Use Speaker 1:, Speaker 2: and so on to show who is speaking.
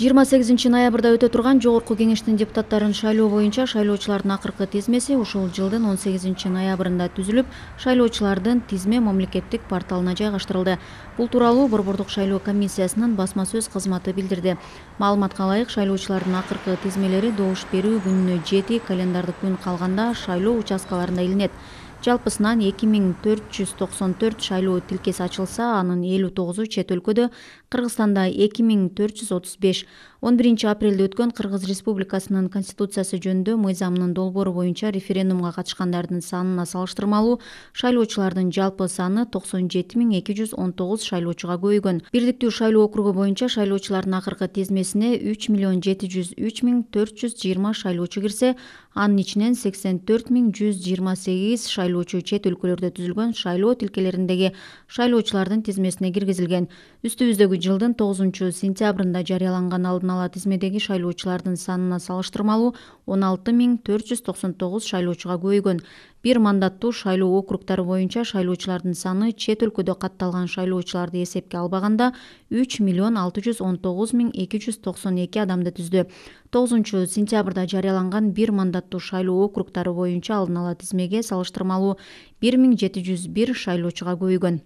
Speaker 1: 28 ноябрда өтө турган Жогорку Кеңештин депутаттарын шайлоо боюнча шайлоочулардын акыркы тизмеси ушул жылдын 18 ноябрында түзүлүп, шайлоочулардын тизме мамлекеттик порталына жайгаштырылды. Бул тууралуу Борбордук шайлоо комиссиясынын басма сөз кызматы билдирди. Маалыматка ылайык, шайлоочулардын акыркы тизмелери добуш берүү күнүнө 7 календардык күн калганда шайлоо участкаларында илинет. Жалпысынан 2494 шайлоо тилкеси ачылса, анын 59-у чет өлкөдө, Кыргызстанда 2435. 11 апрелде өткөн Кыргыз Республикасынын Конституциясы жөнүндө мыйзамынын долбоору боюнча референдумга катышкандардын санына салыштырмалуу шайлоочулардын жалпы саны 97219 шайлоочуга көбөйгөн. Бирдиктүү шайлоо округу боюнча шайлоочулардын акыркы тизмесине 3 703 420 шайлоочу кирсе, анын ичинен 84 128 шайлоочу чет өлкөлөрдө түзүлгөн шайлоо тилкелериндеги шайлоочулардын тизмесине киргизилген. Үстүбүздөгү жылдын 9 сентябрында жарыяланган алдын ала тизмедеги шайлоочулардын санына салыштырмалуу 16 499 шайлоочуга көбөйгөн. Бир мандаттуу шайлоо округдары боюнча шайлоочулардын саны чет өлкөдө катталган шайлоочуларды эсепке албаганда 3 619 292 адамды түздү. 9 сентябрда жарыяланган бир мандаттуу шайлоо округдары боюнча алдын ала тизмеге салыштырмалуу 1701 шайлоочуга көбөйгөн.